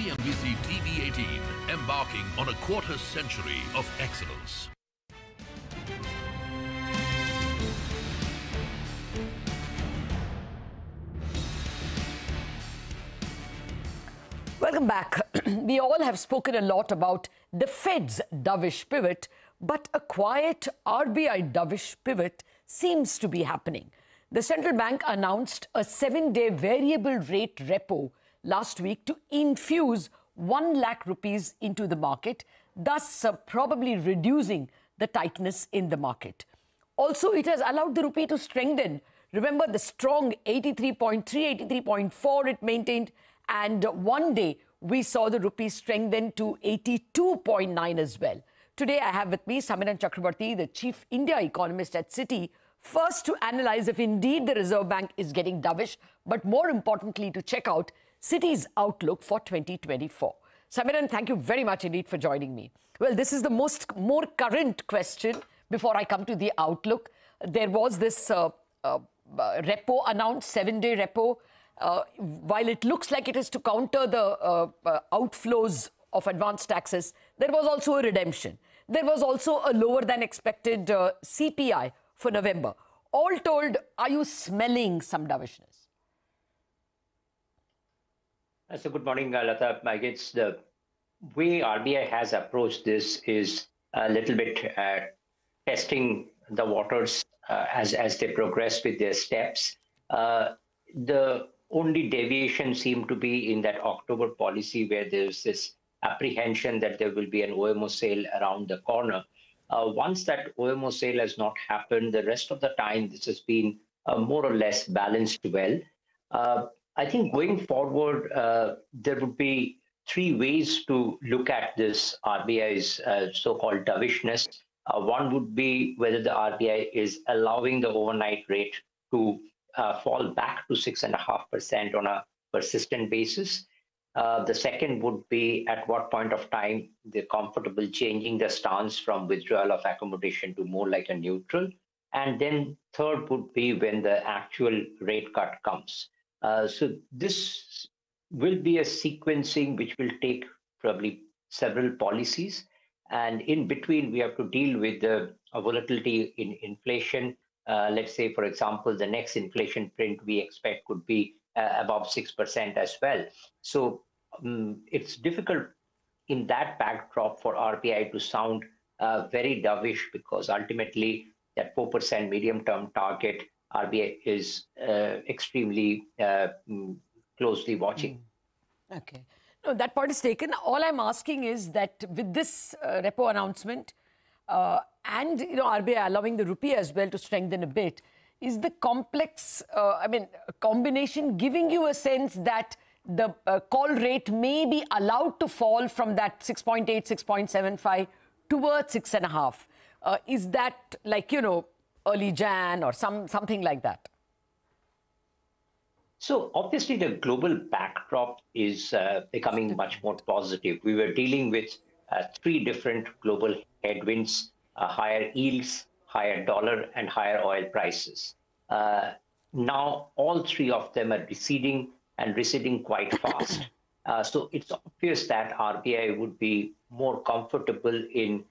CNBC TV18, embarking on a quarter century of excellence. Welcome back. We all have spoken a lot about the Fed's dovish pivot, but a quiet RBI dovish pivot seems to be happening. The central bank announced a 7-day variable rate repo last week to infuse 1 lakh rupees into the market, thus probably reducing the tightness in the market. Also, it has allowed the rupee to strengthen. Remember the strong 83.3, 83.4 it maintained, and one day we saw the rupee strengthen to 82.9 as well. Today I have with me Samiran Chakraborty, the chief India economist at Citi, first to analyze if indeed the Reserve Bank is getting dovish, but more importantly to check out Citi's outlook for 2024. Samiran, thank you very much indeed for joining me. Well, this is the more current question before I come to the outlook. There was this repo announced, 7-day repo. While it looks like it is to counter the outflows of advanced taxes, there was also a redemption. There was also a lower than expected CPI for November. All told, are you smelling some dovishness? So good morning, Latha. I guess the way RBI has approached this is a little bit testing the waters as they progress with their steps. The only deviation seemed to be in that October policy, where there's this apprehension that there will be an OMO sale around the corner. Once that OMO sale has not happened, the rest of the time this has been more or less balanced well. I think going forward, there would be 3 ways to look at this RBI's so-called dovishness. One would be whether the RBI is allowing the overnight rate to fall back to 6.5% on a persistent basis. The second would be at what point of time they're comfortable changing the stance from withdrawal of accommodation to more like a neutral. And then third would be when the actual rate cut comes. So this will be a sequencing which will take probably several policies. And in between, we have to deal with the volatility in inflation. Let's say, for example, the next inflation print we expect could be above 6% as well. So it's difficult in that backdrop for RBI to sound very dovish, because ultimately that 4% medium-term target RBI is extremely closely watching. Okay. No, that part is taken. All I'm asking is that with this repo announcement and RBI allowing the rupee as well to strengthen a bit, is the complex, combination giving you a sense that the call rate may be allowed to fall from that 6.8, 6.75 towards 6.5? Is that like, early Jan or something like that? So obviously the global backdrop is becoming much more positive. We were dealing with 3 different global headwinds: higher yields, higher dollar, and higher oil prices. Now all 3 of them are receding, and receding quite fast. So it's obvious that RBI would be more comfortable in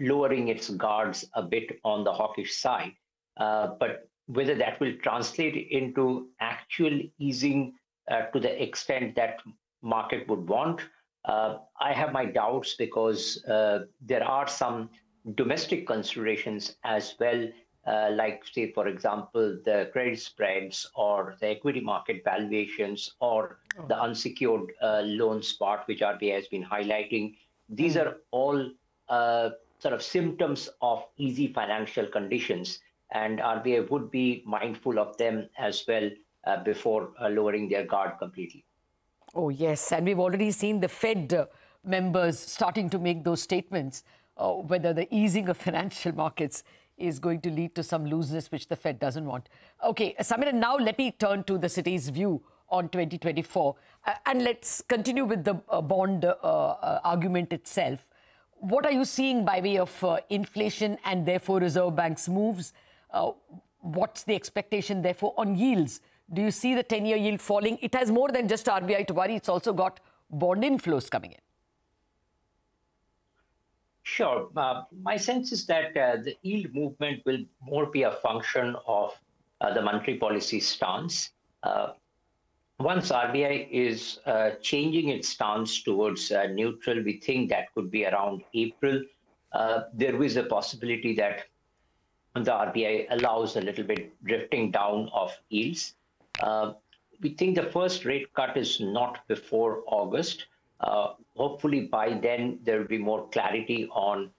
lowering its guards a bit on the hawkish side. But whether that will translate into actual easing to the extent that market would want, I have my doubts, because there are some domestic considerations as well, like, say, for example, the credit spreads or the equity market valuations or the unsecured loans part, which RBI has been highlighting. These are all sort of symptoms of easy financial conditions, and RBI would be mindful of them as well before lowering their guard completely. Oh, yes. And we've already seen the Fed members starting to make those statements, whether the easing of financial markets is going to lead to some looseness, which the Fed doesn't want. Okay, Samiran, now let me turn to the Citi's view on 2024. And let's continue with the bond argument itself. What are you seeing by way of inflation and therefore Reserve Bank's moves? What's the expectation therefore on yields? Do you see the 10-year yield falling? It has more than just RBI to worry. It's also got bond inflows coming in? Sure. My sense is that the yield movement will more be a function of the monetary policy stance. Once RBI is changing its stance towards neutral, we think that could be around April. There is a possibility that the RBI allows a little bit drifting down of yields. We think the first rate cut is not before August. Hopefully by then there will be more clarity on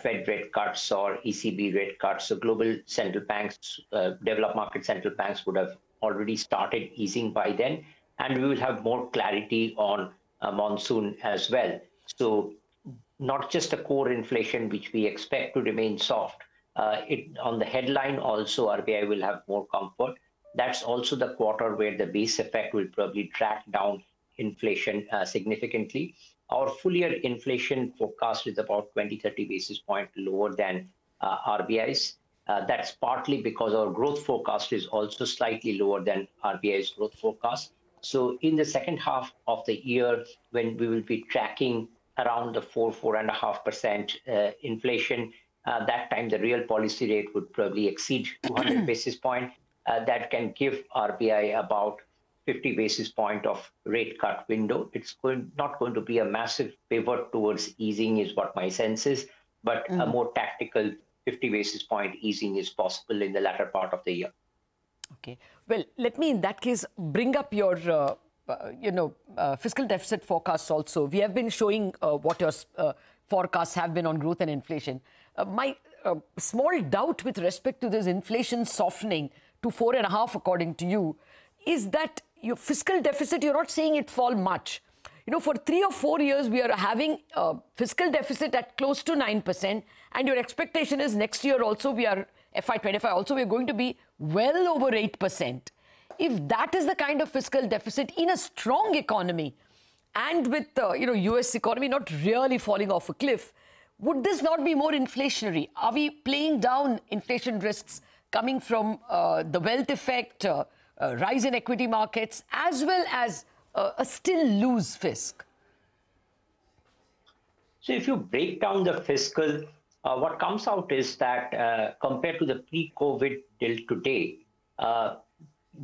Fed rate cuts or ECB rate cuts. So global central banks, developed market central banks would have already started easing by then, and we will have more clarity on monsoon as well. So not just a core inflation, which we expect to remain soft. On the headline also, RBI will have more comfort. That's also the quarter where the base effect will probably track down inflation significantly. Our full year inflation forecast is about 20-30 basis points lower than RBI's. That's partly because our growth forecast is also slightly lower than RBI's growth forecast. So in the second half of the year, when we will be tracking around the 4.5% inflation, that time the real policy rate would probably exceed 200 basis points. That can give RBI about 50 basis point of rate cut window. It's not going to be a massive pivot towards easing is what my sense is, but a more tactical 50 basis point easing is possible in the latter part of the year. Okay. Well, let me in that case bring up your, fiscal deficit forecasts also. We have been showing what your forecasts have been on growth and inflation. My small doubt with respect to this inflation softening to 4.5, according to you, is that your fiscal deficit, you're not seeing it fall much. You know, for 3 or 4 years, we are having a fiscal deficit at close to 9%. And your expectation is next year also, we are FY25 also, we're going to be well over 8%. If that is the kind of fiscal deficit in a strong economy and with the US economy not really falling off a cliff, would this not be more inflationary? Are we playing down inflation risks coming from the wealth effect, rise in equity markets, as well as a still loose fisc? So if you break down the fiscal, what comes out is that compared to the pre-COVID till today,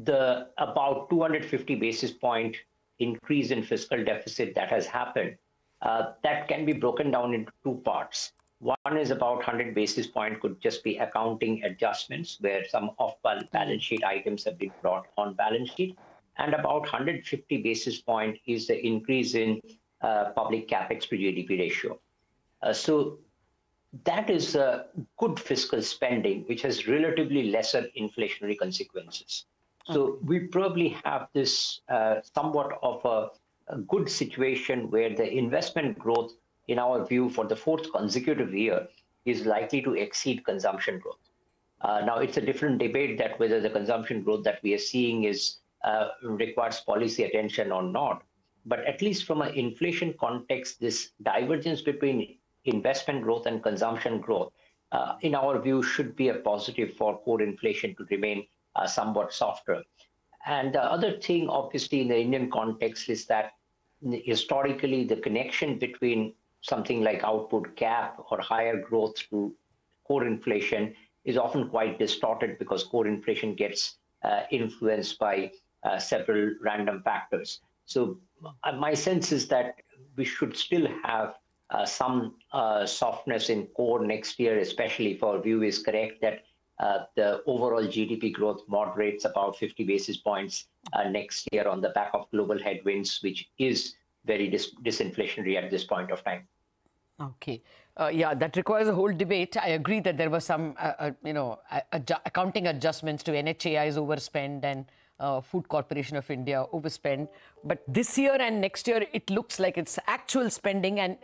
the about 250 basis point increase in fiscal deficit that has happened, that can be broken down into two parts. One is about 100 basis point could just be accounting adjustments where some off-balance sheet items have been brought on balance sheet. And about 150 basis point is the increase in public capex to GDP ratio. So that is good fiscal spending, which has relatively lesser inflationary consequences. So we probably have this somewhat of a good situation where the investment growth, in our view, for the fourth consecutive year, is likely to exceed consumption growth. Now, it's a different debate that whether the consumption growth that we are seeing requires policy attention or not. But at least from an inflation context, this divergence between investment growth and consumption growth, in our view, should be a positive for core inflation to remain somewhat softer. And the other thing, obviously, in the Indian context is that historically, the connection between something like output gap or higher growth to core inflation is often quite distorted because core inflation gets influenced by several random factors. So my sense is that we should still have some softness in core next year, especially if our view is correct that the overall GDP growth moderates about 50 basis points next year on the back of global headwinds, which is very disinflationary at this point of time. Okay. Yeah, that requires a whole debate. I agree that there were some, accounting adjustments to NHAI's overspend and Food Corporation of India overspend. But this year and next year, it looks like it's actual spending and,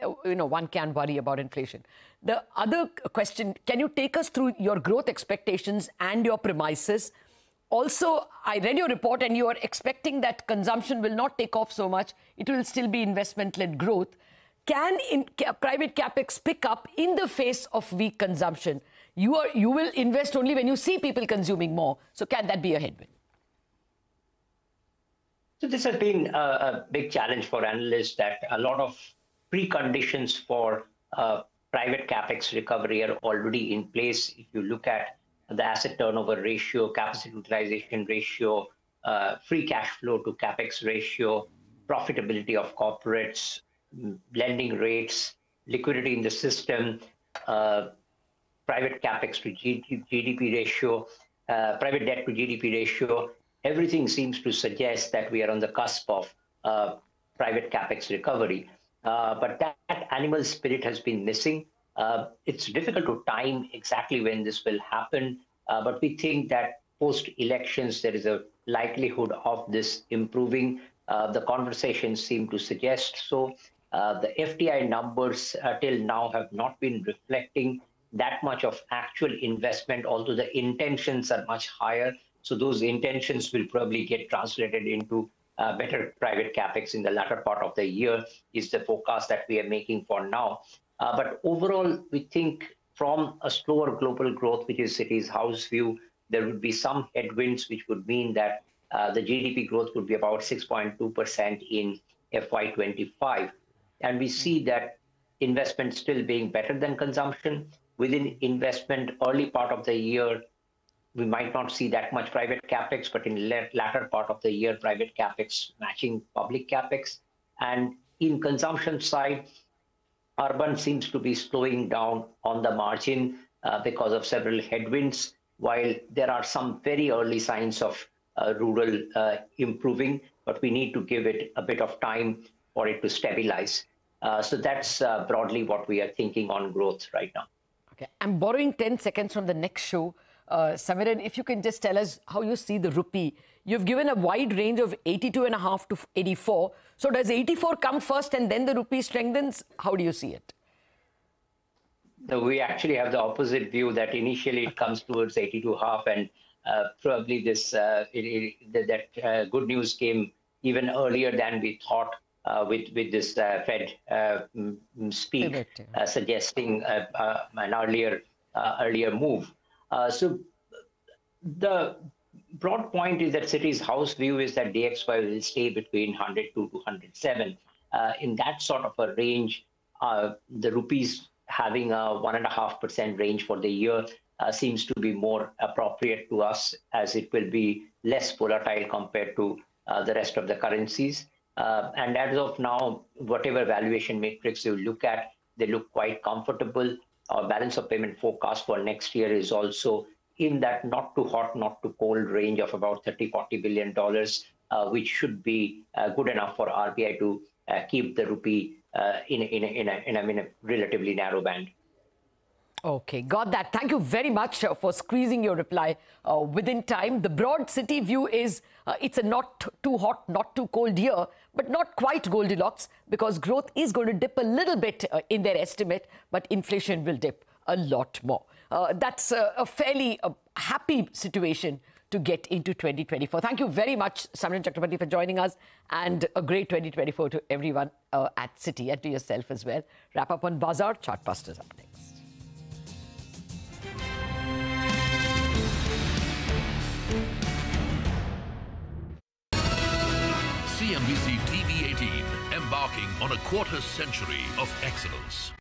one can worry about inflation. The other question, can you take us through your growth expectations and your premises? Also, I read your report and you are expecting that consumption will not take off so much. It will still be investment-led growth. Can private capex pick up in the face of weak consumption? You will invest only when you see people consuming more. So can that be a headwind? So this has been a big challenge for analysts, that a lot of preconditions for private capex recovery are already in place. If you look at the asset turnover ratio, capacity utilization ratio, free cash flow to capex ratio, profitability of corporates, lending rates, liquidity in the system, private capex to GDP ratio, private debt to GDP ratio, everything seems to suggest that we are on the cusp of private capex recovery. But that animal spirit has been missing. It's difficult to time exactly when this will happen, but we think that post-elections, there is a likelihood of this improving. The conversations seem to suggest so. The FDI numbers till now have not been reflecting that much of actual investment, although the intentions are much higher. So those intentions will probably get translated into better private capex in the latter part of the year, is the forecast that we are making for now. But overall, we think from a slower global growth, which is Citi's house view, there would be some headwinds, which would mean that the GDP growth would be about 6.2% in FY25. And we see that investment still being better than consumption. Within investment, early part of the year, we might not see that much private capex, but in latter part of the year, private capex matching public capex. And in consumption side, urban seems to be slowing down on the margin because of several headwinds, while there are some very early signs of rural improving, but we need to give it a bit of time for it to stabilize. So that's broadly what we are thinking on growth right now. Okay, I'm borrowing 10 seconds from the next show. Samiran, if you can just tell us how you see the rupee. You've given a wide range of 82.5 to 84. So does 84 come first and then the rupee strengthens? How do you see it? No, we actually have the opposite view, that initially it comes towards 82.5, and probably this good news came even earlier than we thought. With this Fed speak suggesting an earlier move. So the broad point is that Citi's house view is that DXY will stay between 102 to 107. In that sort of a range, the rupees having a 1.5% range for the year seems to be more appropriate to us, as it will be less volatile compared to the rest of the currencies. And as of now, whatever valuation matrix you look at, they look quite comfortable. Our balance of payment forecast for next year is also in that not too hot, not too cold range of about $30–40 billion, which should be good enough for RBI to keep the rupee in a relatively narrow band. Okay, got that. Thank you very much for squeezing your reply within time. The broad Citi view is it's a not too hot, not too cold year, but not quite Goldilocks, because growth is going to dip a little bit in their estimate, but inflation will dip a lot more. That's a fairly happy situation to get into 2024. Thank you very much, Samiran Chakraborty, for joining us, and a great 2024 to everyone at Citi, and to yourself as well. Wrap up on Bazaar. Chartbusters up next. CNBC TV18, embarking on a quarter century of excellence.